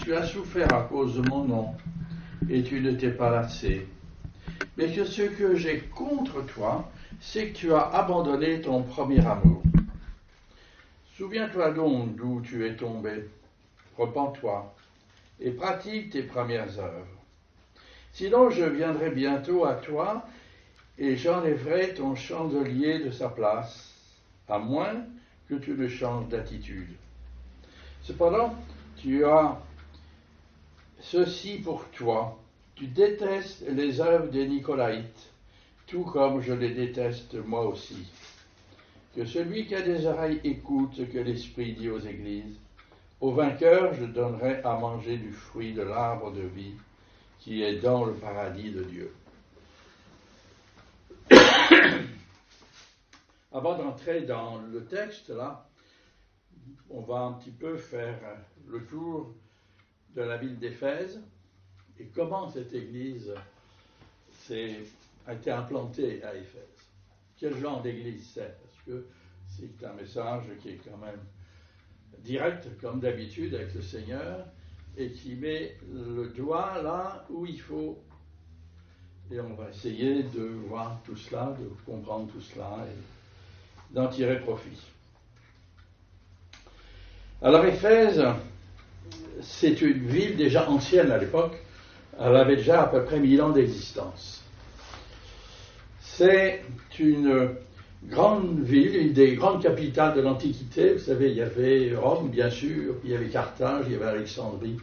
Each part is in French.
tu as souffert à cause de mon nom, et tu ne t'es pas lassé. Mais que ce que j'ai contre toi, c'est que tu as abandonné ton premier amour. Souviens-toi donc d'où tu es tombé. Repens-toi et pratique tes premières œuvres. Sinon, je viendrai bientôt à toi et j'enlèverai ton chandelier de sa place, à moins que tu ne changes d'attitude. Cependant, tu as ceci pour toi. Tu détestes les œuvres des Nicolaïtes, tout comme je les déteste moi aussi. Que celui qui a des oreilles écoute ce que l'Esprit dit aux églises. Au vainqueur, je donnerai à manger du fruit de l'arbre de vie qui est dans le paradis de Dieu. Avant d'entrer dans le texte, là, on va un petit peu faire le tour de la ville d'Éphèse et comment cette église a été implantée à Éphèse. Quel genre d'église c'est? Parce que c'est un message qui est quand même direct, comme d'habitude, avec le Seigneur, et qui met le doigt là où il faut. Et on va essayer de voir tout cela, de comprendre tout cela et d'en tirer profit. Alors Éphèse, c'est une ville déjà ancienne à l'époque. Elle avait déjà à peu près 1000 ans d'existence. C'est une grande ville, une des grandes capitales de l'Antiquité. Vous savez, il y avait Rome, bien sûr, puis il y avait Carthage, il y avait Alexandrie,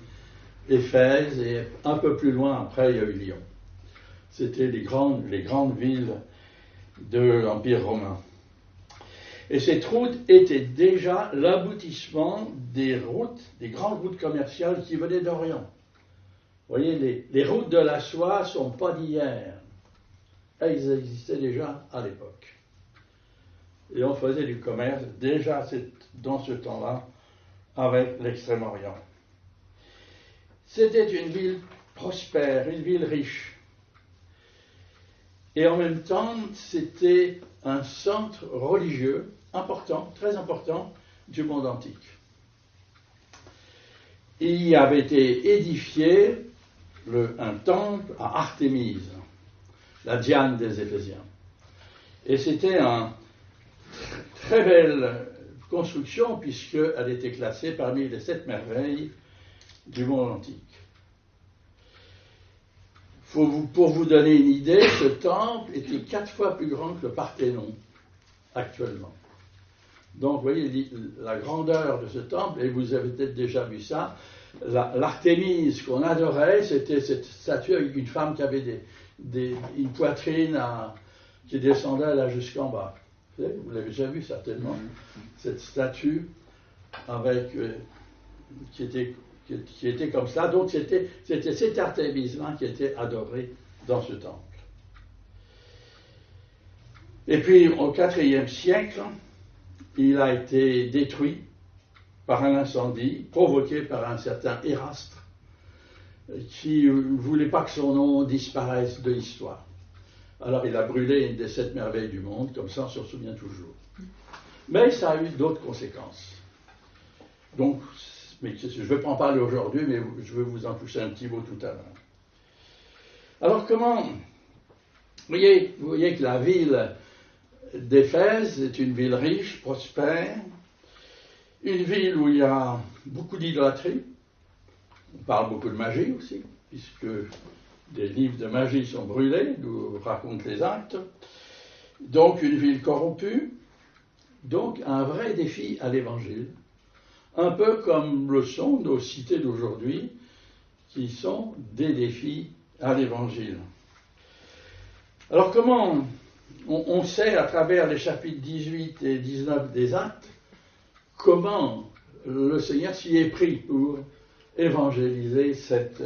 Éphèse, et un peu plus loin, après, il y a eu Lyon. C'était les grandes villes de l'Empire romain. Et cette route était déjà l'aboutissement des grandes routes commerciales qui venaient d'Orient. Vous voyez, les routes de la soie ne sont pas d'hier. Elles existaient déjà à l'époque. Et on faisait du commerce déjà dans ce temps-là avec l'Extrême-Orient. C'était une ville prospère, une ville riche. Et en même temps, c'était un centre religieux important, très important, du monde antique. Il y avait été édifié un temple à Artémise, la Diane des Éphésiens. Et c'était une très belle construction puisqu'elle était classée parmi les 7 merveilles du monde antique. Pour vous donner une idée, ce temple était 4 fois plus grand que le Parthénon actuellement. Donc, vous voyez la grandeur de ce temple, et vous avez peut-être déjà vu ça. L'Artémise qu'on adorait, c'était cette statue avec une femme qui avait une poitrine qui descendait là jusqu'en bas. Vous l'avez déjà vu certainement, cette statue avec qui était comme ça. Donc c'était cette Artémise-là qui était adorée dans ce temple. Et puis au IVe siècle, il a été détruit par un incendie provoqué par un certain Érastre qui ne voulait pas que son nom disparaisse de l'histoire. Alors il a brûlé une des 7 merveilles du monde, comme ça on s'en souvient toujours. Mais ça a eu d'autres conséquences. Donc, je ne vais pas en parler aujourd'hui, mais je vais vous en toucher un petit mot tout à l'heure. Alors comment... Vous voyez que la ville d'Éphèse est une ville riche, prospère, une ville où il y a beaucoup d'idolâtrie. On parle beaucoup de magie aussi, puisque des livres de magie sont brûlés, nous racontent les actes. Donc une ville corrompue, donc un vrai défi à l'Évangile, un peu comme le sont nos cités d'aujourd'hui, qui sont des défis à l'Évangile. Alors comment on sait à travers les chapitres 18 et 19 des Actes, comment le Seigneur s'y est pris pour évangéliser cette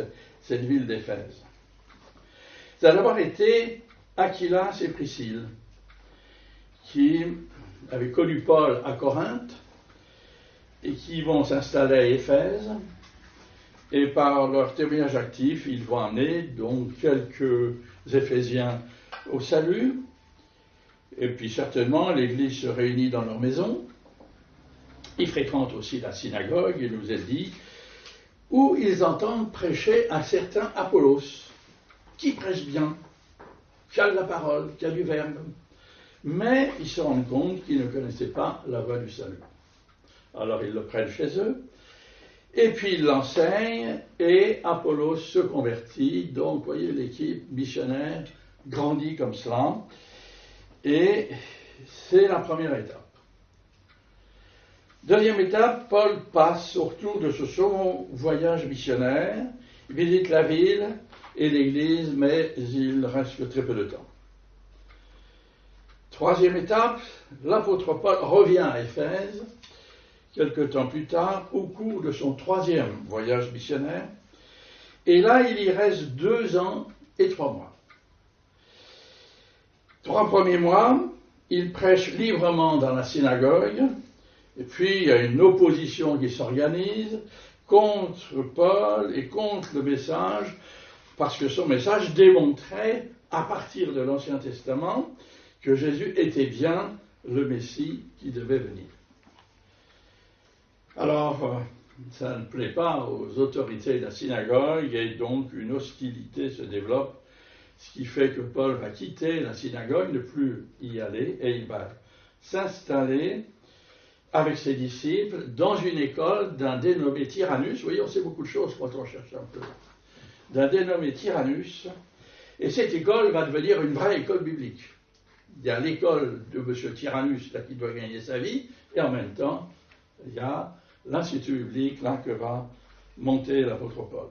ville d'Éphèse. Ça a d'abord été Aquilas et Priscille, qui avaient connu Paul à Corinthe et qui vont s'installer à Éphèse. Et par leur témoignage actif, ils vont amener donc quelques Éphésiens au salut. Et puis certainement, l'Église se réunit dans leur maison. Ils fréquentent aussi la synagogue, il nous est dit. où ils entendent prêcher un certain Apollos, qui prêche bien, qui a de la parole, qui a du verbe, mais ils se rendent compte qu'ils ne connaissaient pas la voie du salut. Alors ils le prennent chez eux, et puis ils l'enseignent, et Apollos se convertit. Donc, vous voyez, l'équipe missionnaire grandit comme cela, et c'est la première étape. Deuxième étape, Paul passe au retour de ce second voyage missionnaire, il visite la ville et l'église, mais il reste que très peu de temps. Troisième étape, l'apôtre Paul revient à Éphèse, quelque temps plus tard, au cours de son troisième voyage missionnaire, et là il y reste 2 ans et 3 mois. 3 premiers mois, il prêche librement dans la synagogue, et puis il y a une opposition qui s'organise contre Paul et contre le message, parce que son message démontrait, à partir de l'Ancien Testament, que Jésus était bien le Messie qui devait venir. Alors, ça ne plaît pas aux autorités de la synagogue, et donc une hostilité se développe, ce qui fait que Paul va quitter la synagogue, ne plus y aller, et il va s'installer avec ses disciples dans une école d'un dénommé Tyrannus. Vous voyez, on sait beaucoup de choses quand on cherche un peu. D'un dénommé Tyrannus, et cette école va devenir une vraie école biblique. Il y a l'école de M. Tyrannus, là, qui doit gagner sa vie, et en même temps, il y a l'Institut biblique, là, que va monter l'apôtre Paul.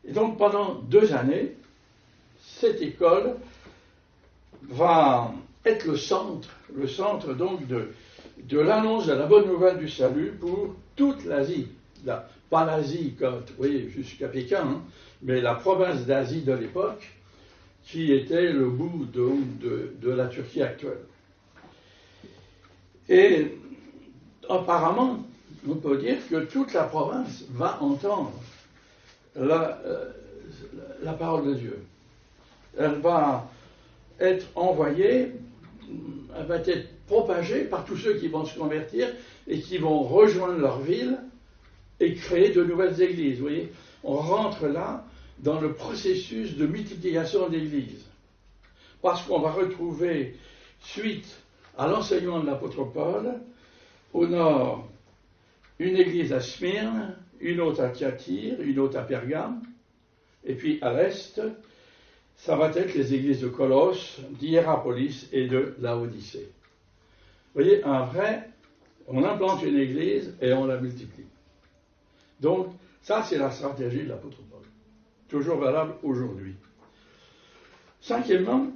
Et donc, pendant 2 années, cette école va être le centre donc de l'annonce de la bonne nouvelle du salut pour toute l'Asie. Pas l'Asie, vous voyez, jusqu'à Pékin, hein, mais la province d'Asie de l'époque, qui était le bout de la Turquie actuelle. Et apparemment, on peut dire que toute la province va entendre la parole de Dieu. Elle va être envoyée, elle va être propagée par tous ceux qui vont se convertir et qui vont rejoindre leur ville et créer de nouvelles églises. Vous voyez, on rentre là dans le processus de multiplication d'églises. Parce qu'on va retrouver, suite à l'enseignement de l'apôtre Paul, au nord, une église à Smyrne, une autre à Thyatire, une autre à Pergame, et puis à l'est, ça va être les églises de Colosse, d'Hiérapolis et de Laodicée. Vous voyez, on implante une église et on la multiplie. Donc, ça, c'est la stratégie de l'apôtre Paul. Toujours valable aujourd'hui. Cinquièmement,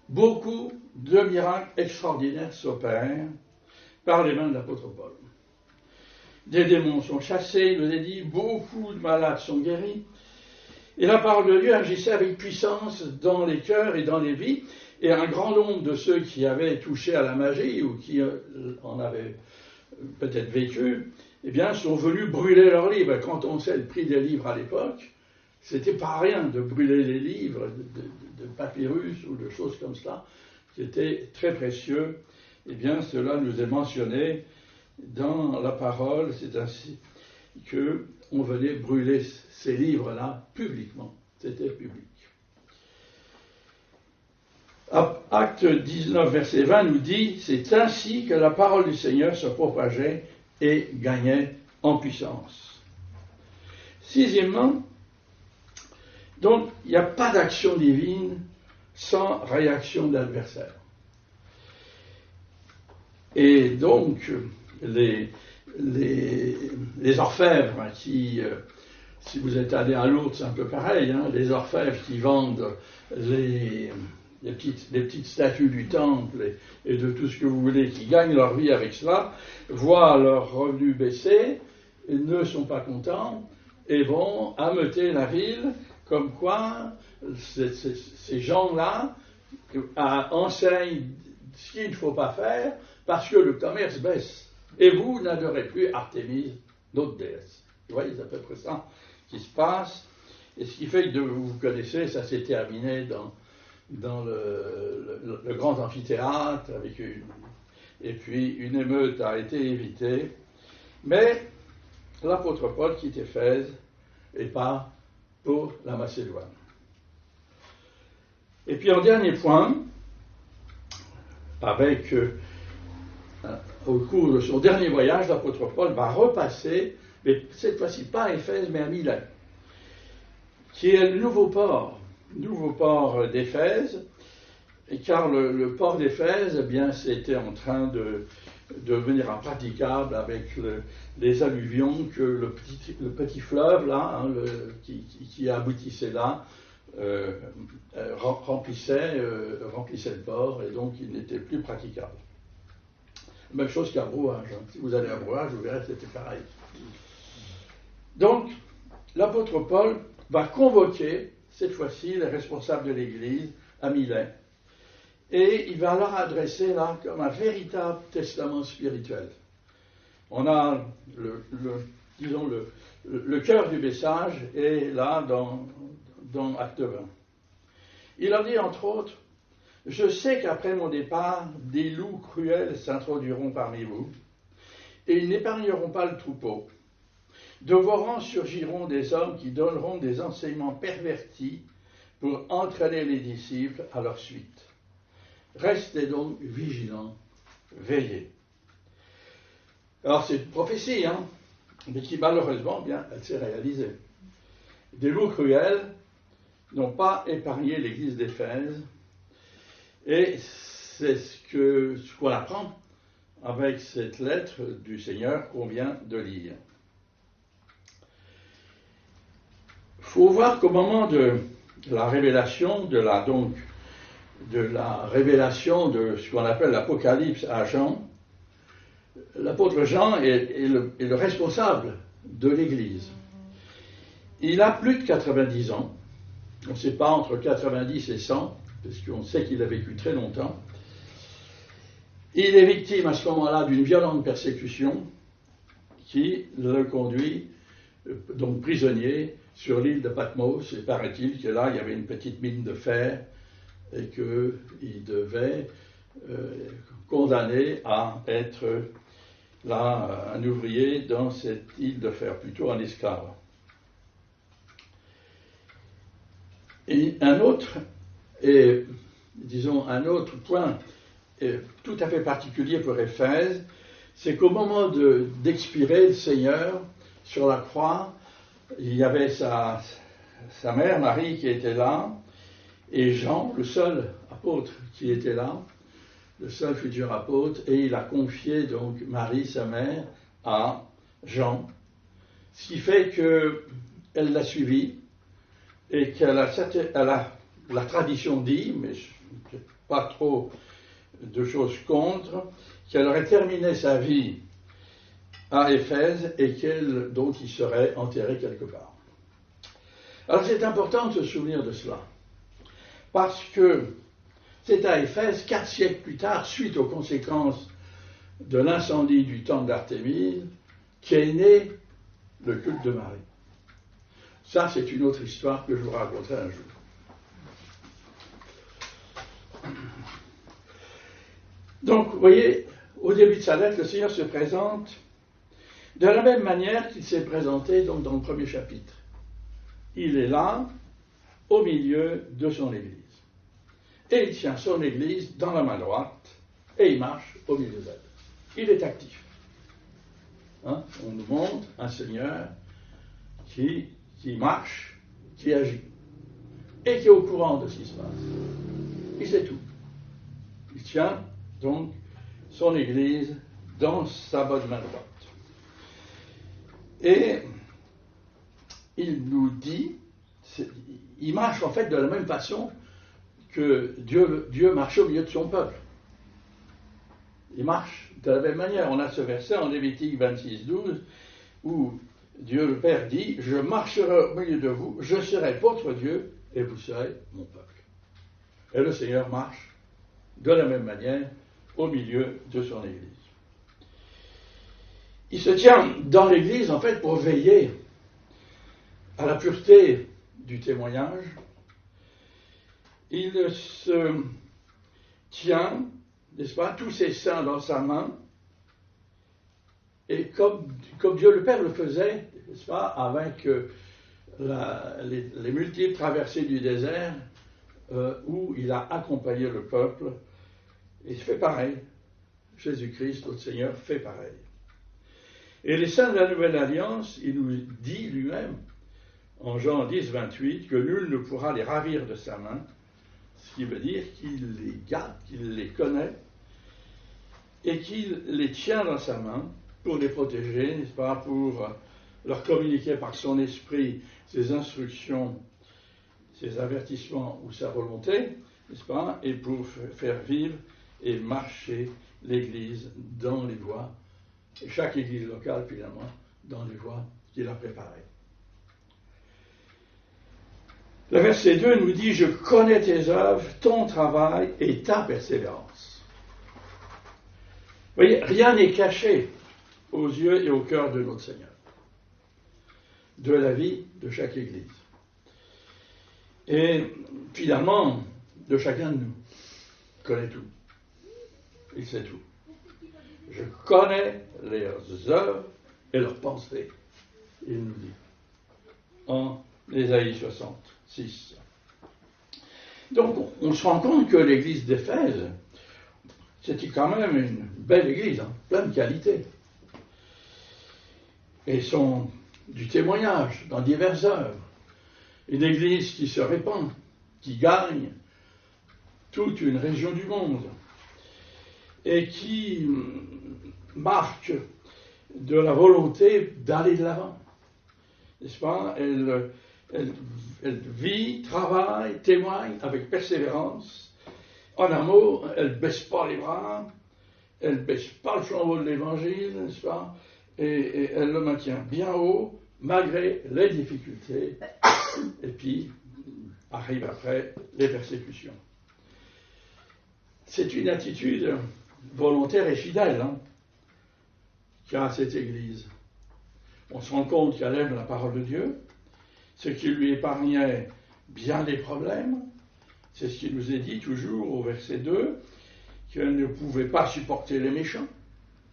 beaucoup de miracles extraordinaires s'opèrent par les mains de l'apôtre Paul. Des démons sont chassés, il nous a dit, beaucoup de malades sont guéris. Et la parole de Dieu agissait avec puissance dans les cœurs et dans les vies. Et un grand nombre de ceux qui avaient touché à la magie ou qui en avaient peut-être vécu, eh bien, sont venus brûler leurs livres. Quand on sait le prix des livres à l'époque, c'était pas rien de brûler les livres de papyrus ou de choses comme ça, qui étaient très précieux. Eh bien, cela nous est mentionné dans la parole. C'est ainsi qu'on venait brûler ces livres-là publiquement. C'était public. Acte 19, verset 20 nous dit « C'est ainsi que la parole du Seigneur se propageait et gagnait en puissance. » Sixièmement, donc, il n'y a pas d'action divine sans réaction de l'adversaire. Et donc, les orfèvres qui, si vous êtes allé à Lourdes, c'est un peu pareil, hein, les orfèvres qui vendent les petites statues du temple et de tout ce que vous voulez, qui gagnent leur vie avec cela, voient leurs revenus baisser, ne sont pas contents et vont ameuter la ville, comme quoi ces gens-là enseignent ce qu'il ne faut pas faire parce que le commerce baisse. Et vous n'adorez plus Artémise, notre déesse. Vous voyez, c'est à peu près ça qui se passe. Et ce qui fait que vous connaissez, ça s'est terminé dans le grand amphithéâtre, et puis une émeute a été évitée. Mais l'apôtre Paul quitte Éphèse et part pour la Macédoine. Et puis en dernier point, au cours de son dernier voyage, l'apôtre Paul va repasser, mais cette fois-ci pas à Éphèse, mais à Milet, qui est le nouveau port d'Éphèse, car le port d'Éphèse, eh bien, c'était en train de devenir impraticable avec les alluvions que le petit fleuve là, qui aboutissait là, remplissait le port, et donc il n'était plus praticable. Même chose qu'à Brouage. Si vous allez à Brouage, vous verrez que c'était pareil. Donc, l'apôtre Paul va convoquer, cette fois-ci, les responsables de l'Église à Milet. Et il va leur adresser là comme un véritable testament spirituel. On a le cœur du message est là dans Acte 20. Il leur dit entre autres: je sais qu'après mon départ, des loups cruels s'introduiront parmi vous, et ils n'épargneront pas le troupeau. De vos rangs surgiront des hommes qui donneront des enseignements pervertis pour entraîner les disciples à leur suite. Restez donc vigilants, veillez. Alors c'est une prophétie, mais qui malheureusement, bien, elle s'est réalisée. Des loups cruels n'ont pas épargné l'église d'Éphèse, et c'est ce qu'on apprend avec cette lettre du Seigneur qu'on vient de lire. Il faut voir qu'au moment de la révélation de ce qu'on appelle l'Apocalypse à Jean, l'apôtre Jean est le responsable de l'Église. Il a plus de 90 ans, on ne sait pas entre 90 et 100, parce qu'on sait qu'il a vécu très longtemps. Il est victime à ce moment-là d'une violente persécution qui le conduit donc prisonnier sur l'île de Patmos, et paraît-il que là il y avait une petite mine de fer et qu'il devait condamné à être là un ouvrier dans cette île de fer, plutôt un esclave. Et un autre point tout à fait particulier pour Éphèse, c'est qu'au moment d'expirer, le Seigneur, sur la croix, il y avait sa mère, Marie, qui était là, et Jean, le seul apôtre qui était là, le seul futur apôtre, et il a confié donc Marie, sa mère, à Jean, ce qui fait qu'elle l'a suivi, et la tradition dit, mais je n'ai pas trop de choses contre, qu'elle aurait terminé sa vie à Éphèse et dont il serait enterré quelque part. Alors c'est important de se souvenir de cela, parce que c'est à Éphèse, 4 siècles plus tard, suite aux conséquences de l'incendie du temple d'Artémise, qu'est né le culte de Marie. Ça, c'est une autre histoire que je vous raconterai un jour. Donc, vous voyez, au début de sa lettre, le Seigneur se présente de la même manière qu'il s'est présenté donc, dans le premier chapitre. Il est là, au milieu de son Église. Et il tient son Église dans la main droite, et il marche au milieu d'elle. Il est actif. On nous montre un Seigneur qui marche, qui agit, et qui est au courant de ce qui se passe. Il sait tout. Il tient donc son Église dans sa bonne main droite. Et il nous dit, il marche en fait de la même façon que Dieu marche au milieu de son peuple. Il marche de la même manière. On a ce verset en Lévitique 26:12 où Dieu le Père dit: je marcherai au milieu de vous, je serai votre Dieu et vous serez mon peuple. Et le Seigneur marche de la même manière au milieu de son Église. Il se tient dans l'Église en fait pour veiller à la pureté du témoignage. Il se tient, n'est-ce pas, tous ses saints dans sa main, Et comme Dieu le Père le faisait, n'est-ce pas, avec les multiples traversées du désert, où il a accompagné le peuple, et il fait pareil. Jésus-Christ, notre Seigneur, fait pareil. Et les saints de la Nouvelle Alliance, il nous dit lui-même, en Jean 10, 28, que nul ne pourra les ravir de sa main, ce qui veut dire qu'il les garde, qu'il les connaît, et qu'il les tient dans sa main pour les protéger, n'est-ce pas, pour leur communiquer par son esprit ses instructions, ses avertissements ou sa volonté, n'est-ce pas, et pour faire vivre et marcher l'Église dans les voies, et chaque Église locale finalement, dans les voies qu'il a préparées. Le verset 2 nous dit « Je connais tes œuvres, ton travail et ta persévérance. » Vous voyez, rien n'est caché aux yeux et au cœur de notre Seigneur, de la vie de chaque Église. Et finalement, de chacun de nous. Il connaît tout. Il sait tout. Je connais leurs œuvres et leurs pensées, il nous dit, en Ésaïe 66. Donc, on se rend compte que l'église d'Éphèse, c'était quand même une belle église, pleine de qualités. Et sont du témoignage dans diverses œuvres. Une église qui se répand, qui gagne toute une région du monde, et qui marque de la volonté d'aller de l'avant. N'est-ce pas? Elle vit, travaille, témoigne avec persévérance. En un mot, elle ne baisse pas les bras, elle ne baisse pas le flambeau de l'évangile, n'est-ce pas? Et elle le maintient bien haut, malgré les difficultés. Et puis, arrivent après les persécutions. C'est une attitude volontaire et fidèle qu'a cette Église. On se rend compte qu'elle aime la parole de Dieu, ce qui lui épargnait bien des problèmes. C'est ce qui nous est dit toujours au verset 2, qu'elle ne pouvait pas supporter les méchants.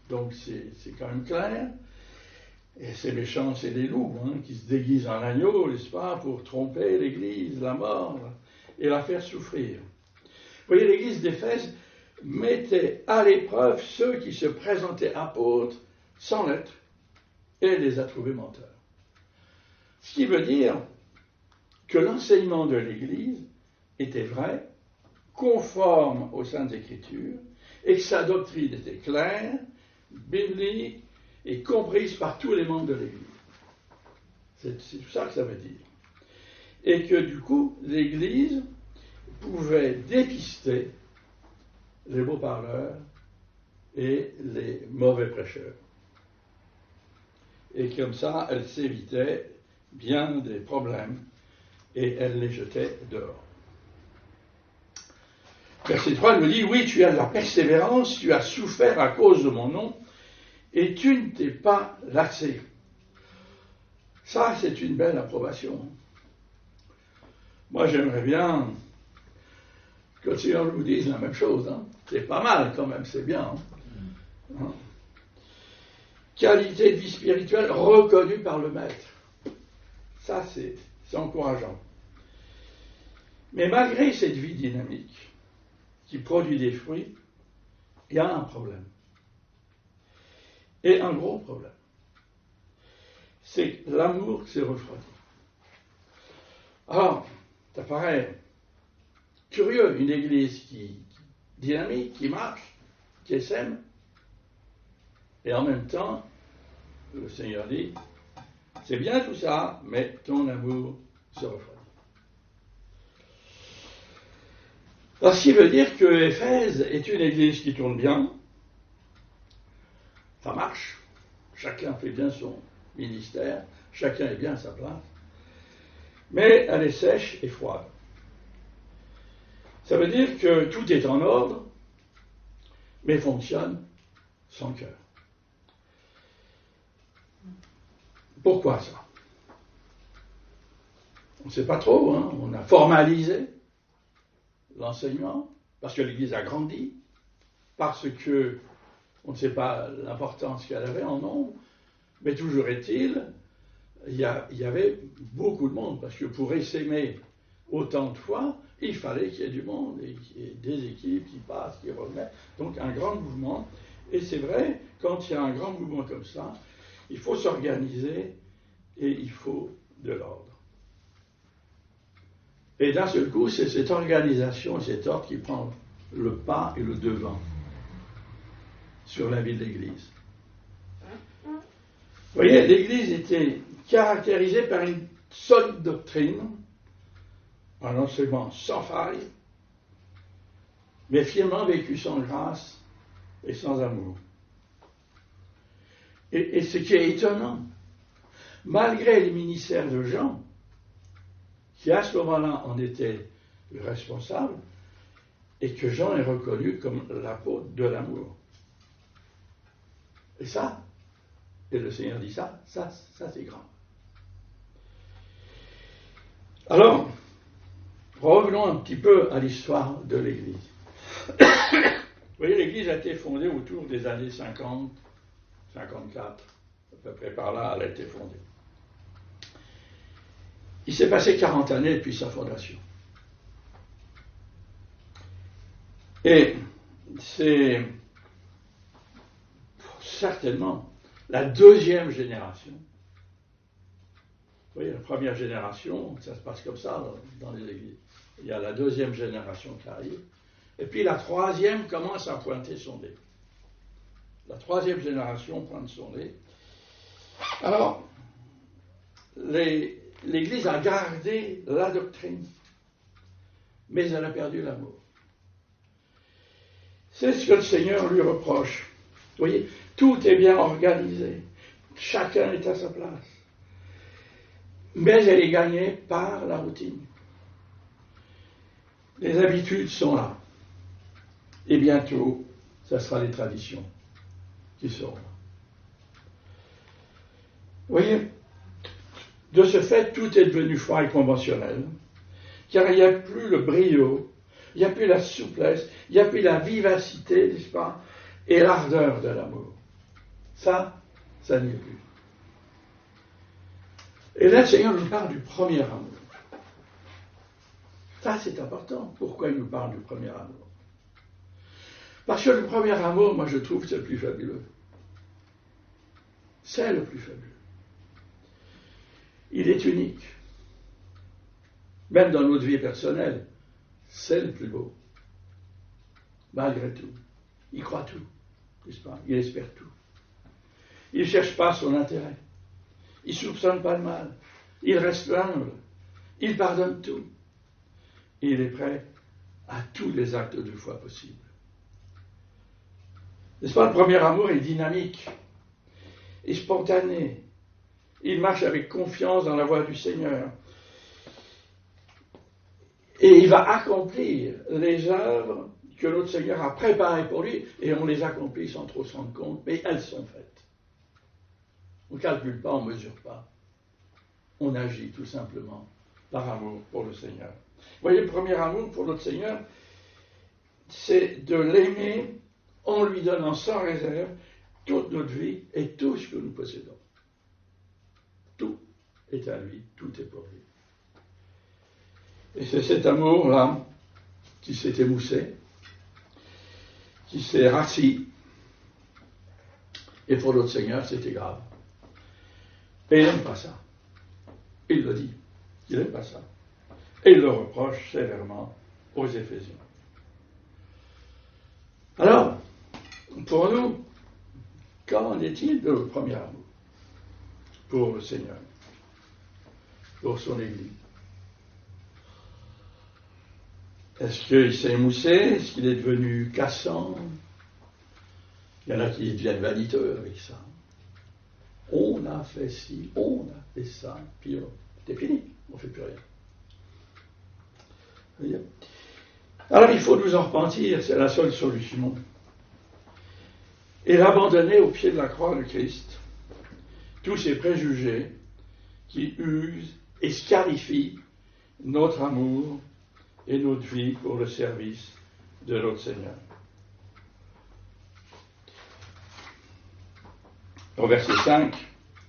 Donc c'est quand même clair. Et ces méchants, c'est des loups qui se déguisent en agneau, n'est-ce pas, pour tromper l'Église, la mordre et la faire souffrir. Vous voyez, l'Église d'Éphèse mettait à l'épreuve ceux qui se présentaient apôtres sans l'être et les a trouvés menteurs. Ce qui veut dire que l'enseignement de l'Église était vrai, conforme aux Saintes Écritures, et que sa doctrine était claire, biblique et comprise par tous les membres de l'Église. C'est tout ça que ça veut dire. Et que du coup, l'Église pouvait dépister les beaux parleurs et les mauvais prêcheurs. Et comme ça, elle s'évitait bien des problèmes et elle les jetait dehors. Verset 3 nous dit, oui, tu as de la persévérance, tu as souffert à cause de mon nom, et tu ne t'es pas lassé. Ça, c'est une belle approbation. Moi, j'aimerais bien que le Seigneur nous dise la même chose. C'est pas mal quand même, c'est bien. Qualité de vie spirituelle reconnue par le Maître. Ça, c'est encourageant. Mais malgré cette vie dynamique, qui produit des fruits, il y a un problème. Et un gros problème. C'est l'amour qui s'est refroidi. Alors, ça paraît curieux, une église qui dynamique, qui marche, qui sème, et en même temps, le Seigneur dit, c'est bien tout ça, mais ton amour se refroidit. Alors, ce qui veut dire que Éphèse est une église qui tourne bien, ça marche, chacun fait bien son ministère, chacun est bien à sa place, mais elle est sèche et froide. Ça veut dire que tout est en ordre, mais fonctionne sans cœur. Pourquoi ça? On ne sait pas trop, on a formalisé l'enseignement, parce que l'Église a grandi, parce que On ne sait pas l'importance qu'elle avait en nombre, mais toujours est-il, il y avait beaucoup de monde, parce que pour essaimer autant de fois, il fallait qu'il y ait du monde, et qu'il y ait des équipes qui passent, qui remettent. Donc un grand mouvement. Et c'est vrai, quand il y a un grand mouvement comme ça, il faut s'organiser et il faut de l'ordre. Et d'un seul coup, c'est cette organisation et cet ordre qui prend le pas et le devant sur la vie de l'Église. Vous voyez, l'Église était caractérisée par une solide doctrine, un enseignement sans faille, mais finalement vécu sans grâce et sans amour. Et ce qui est étonnant, malgré les ministères de Jean, qui à ce moment-là en était le responsable, et que Jean est reconnu comme l'apôtre de l'amour. Et ça, et le Seigneur dit ça c'est grand. Alors, revenons un petit peu à l'histoire de l'Église. Vous voyez, l'Église a été fondée autour des années 50, 54, à peu près par là, elle a été fondée. Il s'est passé 40 années depuis sa fondation. Et c'est certainement la deuxième génération. Vous voyez, la première génération, ça se passe comme ça dans les églises. Il y a la deuxième génération qui arrive. Et puis la troisième commence à pointer son nez. La troisième génération pointe son nez. Alors, l'Église a gardé la doctrine, mais elle a perdu l'amour. C'est ce que le Seigneur lui reproche. Vous voyez, tout est bien organisé. Chacun est à sa place. Mais elle est gagnée par la routine. Les habitudes sont là. Et bientôt, ça sera les traditions qui seront là. Vous voyez, de ce fait, tout est devenu froid et conventionnel, car il n'y a plus le brio, il n'y a plus la souplesse, il n'y a plus la vivacité, n'est-ce pas, et l'ardeur de l'amour. Ça n'y est plus. Et là, le Seigneur nous parle du premier amour. Ça, c'est important. Pourquoi il nous parle du premier amour? Parce que le premier amour, moi, je trouve, c'est le plus fabuleux. C'est le plus fabuleux. Il est unique. Même dans notre vie personnelle, c'est le plus beau. Malgré tout. Il croit tout, n'est-ce pas? Il espère tout. Il ne cherche pas son intérêt. Il ne soupçonne pas le mal. Il reste humble. Il pardonne tout. Et il est prêt à tous les actes de foi possibles. N'est-ce pas? Le premier amour est dynamique et spontané. Il marche avec confiance dans la voie du Seigneur. Et il va accomplir les œuvres que notre Seigneur a préparées pour lui, et on les accomplit sans trop se rendre compte, mais elles sont faites. On ne calcule pas, on ne mesure pas. On agit tout simplement par amour pour le Seigneur. Vous voyez, le premier amour pour notre Seigneur, c'est de l'aimer en lui donnant sans réserve toute notre vie et tout ce que nous possédons. Tout est à lui, tout est pour lui. Et c'est cet amour-là qui s'est émoussé, qui s'est rassis. Et pour notre Seigneur, c'était grave. Et il n'aime pas ça. Il le dit. Il n'aime pas ça. Et il le reproche sévèrement aux Éphésiens. Alors, pour nous, qu'en est-il de notre premier amour pour le Seigneur, pour son Église? Est-ce qu'il s'est émoussé? Est-ce qu'il est devenu cassant? Il y en a qui deviennent vaniteux avec ça. On a fait ci, on a fait ça, puis c'est fini, on ne fait plus rien. Voyez? Alors il faut nous en repentir, c'est la seule solution. Et l'abandonner au pied de la croix de Christ, tous ces préjugés qui usent et scarifient notre amour et notre vie pour le service de notre Seigneur. Au verset 5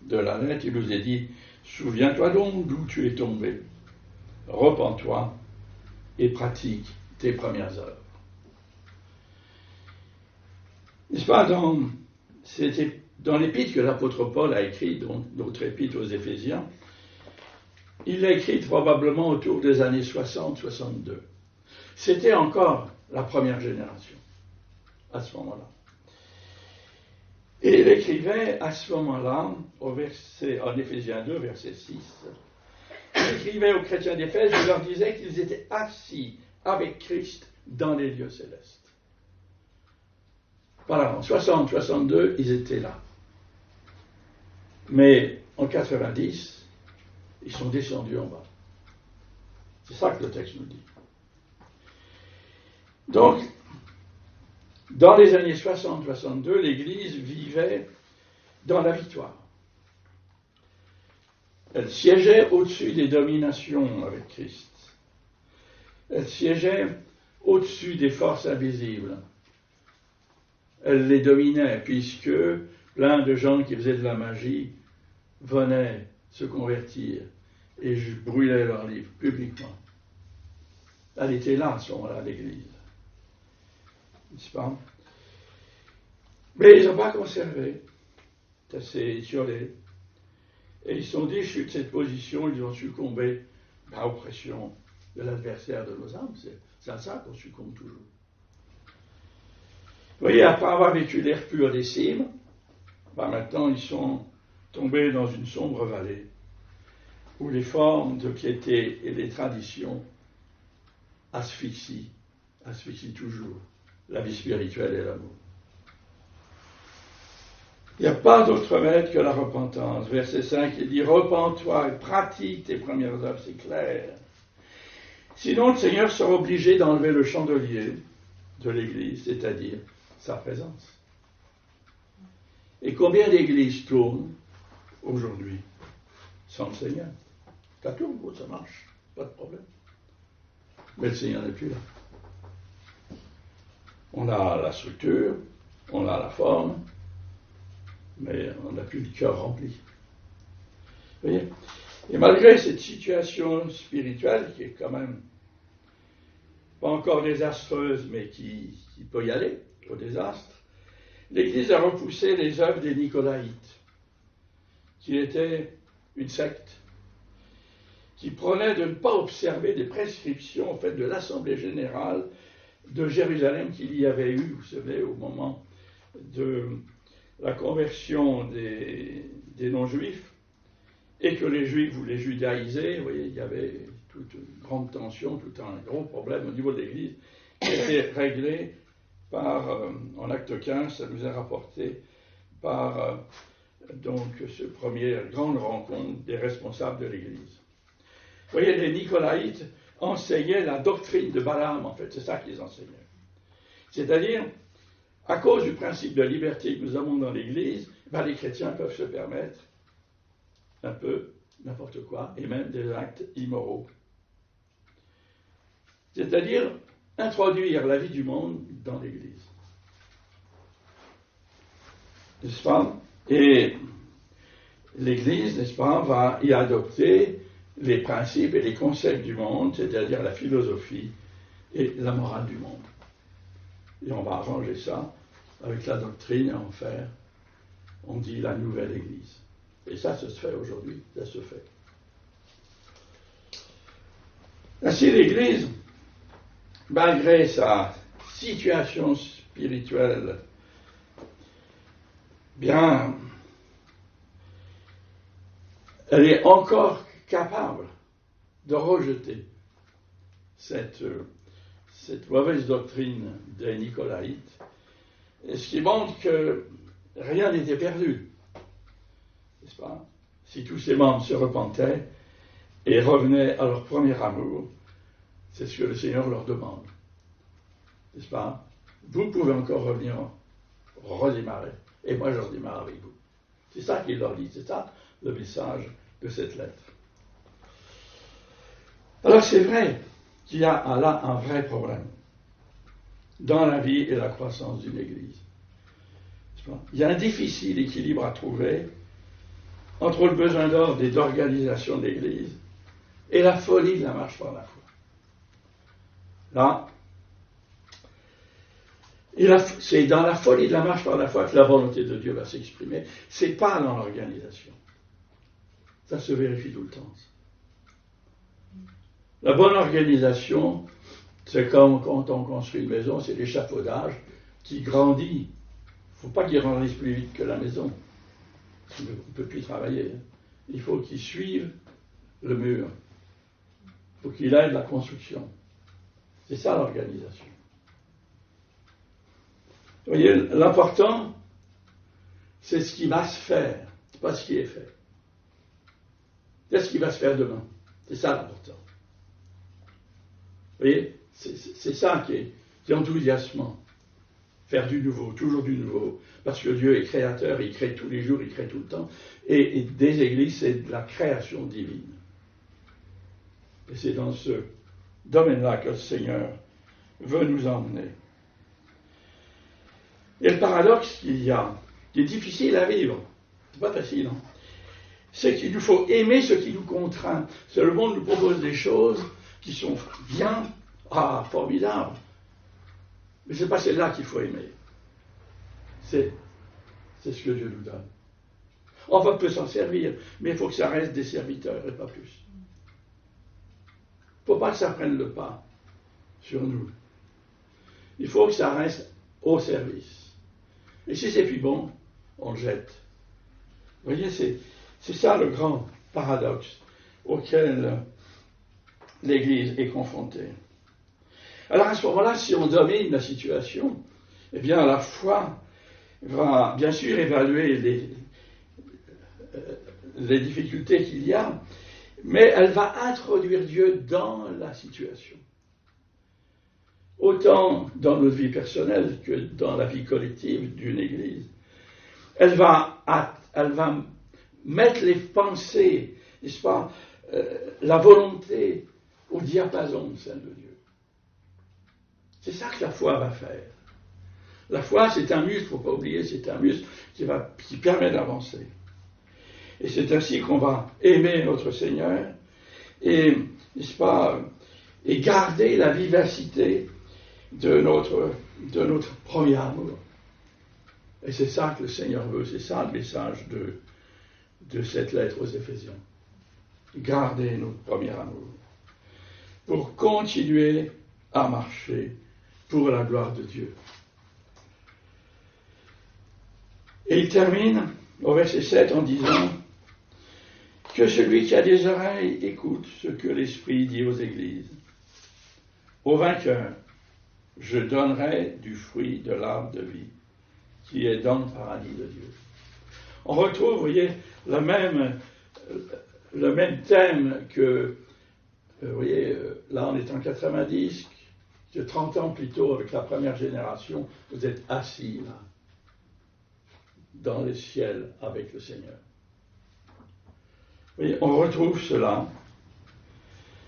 de la lettre, il nous est dit « Souviens-toi donc d'où tu es tombé. Repens-toi et pratique tes premières œuvres. » N'est-ce pas, c'était dans l'épître que l'apôtre Paul a écrit, donc notre épître aux Éphésiens, il l'a écrit probablement autour des années 60-62. C'était encore la première génération, à ce moment-là. Et il écrivait à ce moment-là, en Éphésiens 2, verset 6, il écrivait aux chrétiens d'Éphèse, il leur disait qu'ils étaient assis avec Christ dans les lieux célestes. Voilà, en 60-62, ils étaient là. Mais en 90, ils sont descendus en bas. C'est ça que le texte nous dit. Donc, dans les années 60-62, l'Église vivait dans la victoire. Elle siégeait au-dessus des dominations avec Christ. Elle siégeait au-dessus des forces invisibles. Elle les dominait, puisque plein de gens qui faisaient de la magie venaient se convertir et brûlaient leurs livres publiquement. Elle était là à ce moment-là, l'Église. N'est-ce pas? Mais ils n'ont pas conservé. C'est assez isolé. Et ils sont déchus de cette position, ils ont succombé à l'oppression de l'adversaire de nos âmes. C'est à ça qu'on succombe toujours. Vous voyez, après avoir vécu l'air pur des cimes, ben maintenant ils sont tombés dans une sombre vallée où les formes de piété et les traditions asphyxient toujours la vie spirituelle et l'amour. Il n'y a pas d'autre maître que la repentance. Verset 5, il dit « Repens-toi et pratique tes premières œuvres », c'est clair. Sinon, le Seigneur sera obligé d'enlever le chandelier de l'Église, c'est-à-dire sa présence. Et combien d'églises tournent aujourd'hui sans le Seigneur? Ça tourne, ça marche, pas de problème. Mais le Seigneur n'est plus là. On a la structure, on a la forme, mais on n'a plus le cœur rempli. Vous voyez? Et malgré cette situation spirituelle, qui est quand même pas encore désastreuse, mais qui peut y aller au désastre, l'Église a repoussé les œuvres des Nicolaïtes, qui étaient une secte, qui prenait de ne pas observer des prescriptions en fait, de l'Assemblée générale de Jérusalem qu'il y avait eu, vous savez, au moment de la conversion des non-juifs, et que les juifs voulaient judaïser. Vous voyez, il y avait toute une grande tension, tout un gros problème au niveau de l'Église, qui était réglé par, en acte 15, ça nous est rapporté par donc ce premier grande rencontre des responsables de l'Église. Vous voyez, les Nicolaïtes enseignaient la doctrine de Balaam, en fait, c'est ça qu'ils enseignaient. C'est-à-dire, à cause du principe de liberté que nous avons dans l'Église, les chrétiens peuvent se permettre un peu n'importe quoi, et même des actes immoraux. C'est-à-dire, introduire la vie du monde dans l'Église. N'est-ce pas? Et l'Église, n'est-ce pas, va y adopter les principes et les concepts du monde, c'est-à-dire la philosophie et la morale du monde. Et on va arranger ça avec la doctrine et en faire, on dit, la nouvelle Église. Et ça se fait aujourd'hui, ça se fait. Ainsi, l'Église, malgré sa situation spirituelle, bien, elle est encore capable de rejeter cette mauvaise doctrine des Nicolaïtes, et ce qui montre que rien n'était perdu, n'est-ce pas? Si tous ces membres se repentaient et revenaient à leur premier amour, c'est ce que le Seigneur leur demande, n'est-ce pas? Vous pouvez encore revenir, redémarrer, et moi je redémarre avec vous. C'est ça qu'il leur dit, c'est ça le message de cette lettre. Alors c'est vrai qu'il y a là un vrai problème dans la vie et la croissance d'une Église. Il y a un difficile équilibre à trouver entre le besoin d'ordre et d'organisation de l'Église et la folie de la marche par la foi. Là, c'est dans la folie de la marche par la foi que la volonté de Dieu va s'exprimer. C'est pas dans l'organisation. Ça se vérifie tout le temps. La bonne organisation, c'est comme quand on construit une maison, c'est l'échafaudage qui grandit. Il ne faut pas qu'il grandisse plus vite que la maison. On ne peut plus travailler. Il faut qu'il suive le mur. Il faut qu'il aide la construction. C'est ça l'organisation. Vous voyez, l'important, c'est ce qui va se faire, pas ce qui est fait. C'est ce qui va se faire demain. C'est ça l'important. Vous voyez, c'est ça qui est enthousiasmant. Faire du nouveau, toujours du nouveau. Parce que Dieu est créateur, il crée tous les jours, il crée tout le temps. Et des églises, c'est de la création divine. Et c'est dans ce domaine-là que le Seigneur veut nous emmener. Et le paradoxe qu'il y a, qui est difficile à vivre, c'est pas facile, hein, c'est qu'il nous faut aimer ce qui nous contraint. C'est le monde nous propose des choses qui sont bien, formidables. Mais c'est pas celle-là qu'il faut aimer. C'est ce que Dieu nous donne. On peut s'en servir, mais il faut que ça reste des serviteurs et pas plus. Il ne faut pas que ça prenne le pas sur nous. Il faut que ça reste au service. Et si c'est plus bon, on le jette. Vous voyez, c'est ça le grand paradoxe auquel l'Église est confrontée. Alors à ce moment-là, si on domine la situation, eh bien la foi va bien sûr évaluer les difficultés qu'il y a, mais elle va introduire Dieu dans la situation. Autant dans notre vie personnelle que dans la vie collective d'une Église. Elle va mettre les pensées, n'est-ce pas, la volonté au diapason de celle de Dieu. C'est ça que la foi va faire. La foi, c'est un muscle, il ne faut pas oublier, c'est un muscle qui permet d'avancer. Et c'est ainsi qu'on va aimer notre Seigneur et, n'est-ce pas, et garder la vivacité de notre premier amour. Et c'est ça que le Seigneur veut, c'est ça le message de cette lettre aux Éphésiens. Garder notre premier amour. Pour continuer à marcher pour la gloire de Dieu. Et il termine au verset 7 en disant que celui qui a des oreilles écoute ce que l'Esprit dit aux églises. Au vainqueur, je donnerai du fruit de l'arbre de vie qui est dans le paradis de Dieu. On retrouve, vous voyez, le même thème que, vous voyez, là on est en 90, que 30 ans plus tôt avec la première génération, vous êtes assis là, dans les ciels avec le Seigneur. Vous voyez, on retrouve cela.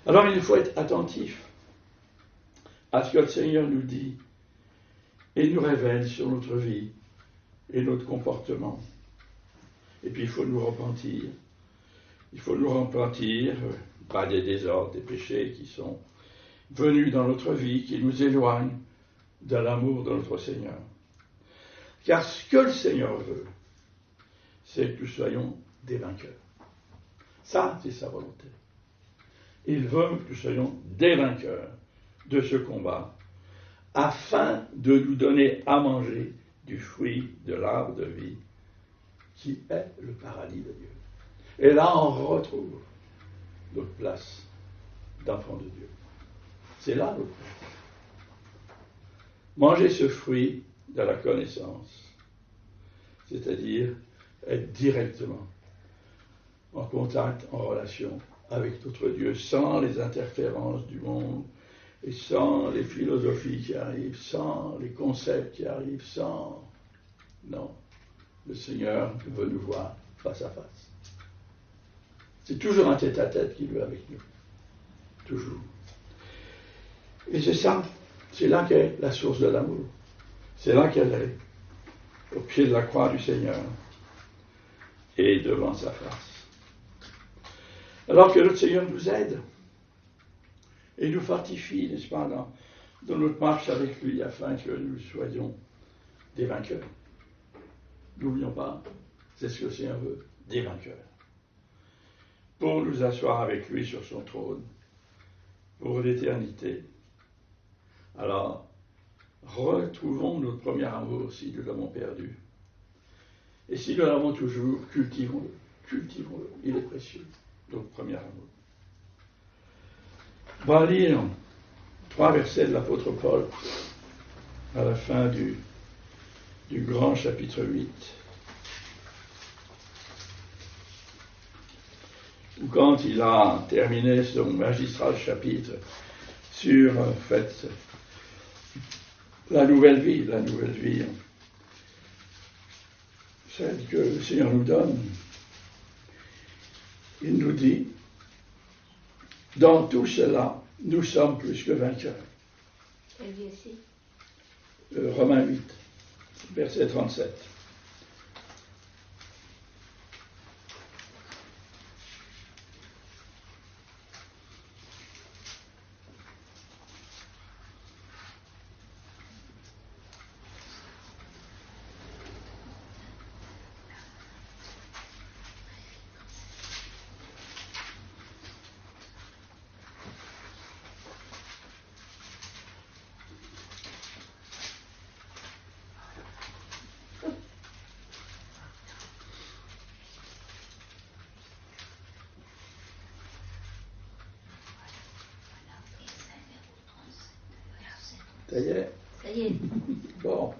Alors il faut être attentif à ce que le Seigneur nous dit et nous révèle sur notre vie et notre comportement. Et puis il faut nous repentir. Il faut nous repentir, pas des désordres, des péchés qui sont venus dans notre vie, qui nous éloignent de l'amour de notre Seigneur. Car ce que le Seigneur veut, c'est que nous soyons des vainqueurs. Ça, c'est sa volonté. Il veut que nous soyons des vainqueurs de ce combat, afin de nous donner à manger du fruit de l'arbre de vie, qui est le paradis de Dieu. Et là, on retrouve notre place d'enfant de Dieu. C'est là notre place. Manger ce fruit de la connaissance, c'est-à-dire être directement en contact, en relation avec notre Dieu, sans les interférences du monde, et sans les philosophies qui arrivent, sans les concepts qui arrivent, sans... Non, le Seigneur veut nous voir face à face. C'est toujours un tête-à-tête qu'il veut avec nous. Toujours. Et c'est ça, c'est là qu'est la source de l'amour. C'est là qu'elle est. au pied de la croix du Seigneur et devant sa face. Alors que notre Seigneur nous aide et nous fortifie, n'est-ce pas, dans notre marche avec lui, afin que nous soyons des vainqueurs. N'oublions pas, c'est ce que le Seigneur veut, des vainqueurs. Pour nous asseoir avec lui sur son trône, pour l'éternité. Alors, retrouvons notre premier amour si nous l'avons perdu. Et si nous l'avons toujours, cultivons-le. Cultivons-le. Il est précieux, notre premier amour. On va lire 3 versets de l'apôtre Paul à la fin du grand chapitre 8. Ou quand il a terminé son magistral chapitre sur, en fait, la nouvelle vie, celle que le Seigneur nous donne, il nous dit, dans tout cela, nous sommes plus que vainqueurs. Romains 8, verset 37. Ça y est? Ça y est. Bon.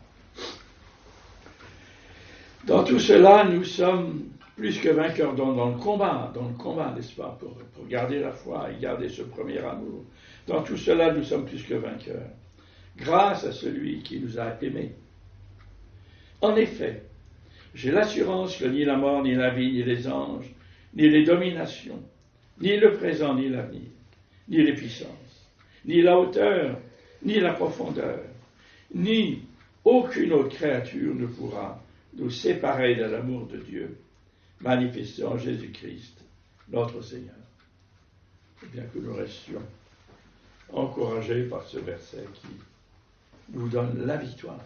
Dans tout cela, nous sommes plus que vainqueurs dans le combat, n'est-ce pas, pour garder la foi et garder ce premier amour. Dans tout cela, nous sommes plus que vainqueurs, grâce à celui qui nous a aimés. En effet, j'ai l'assurance que ni la mort, ni la vie, ni les anges, ni les dominations, ni le présent, ni l'avenir, ni les puissances, ni la hauteur, ni la profondeur, ni aucune autre créature ne pourra nous séparer de l'amour de Dieu, manifesté en Jésus-Christ, notre Seigneur. Et bien que nous restions encouragés par ce verset qui nous donne la victoire.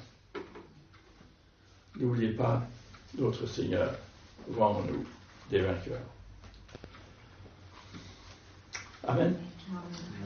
N'oubliez pas, notre Seigneur voit en nous des vainqueurs. Amen. Amen.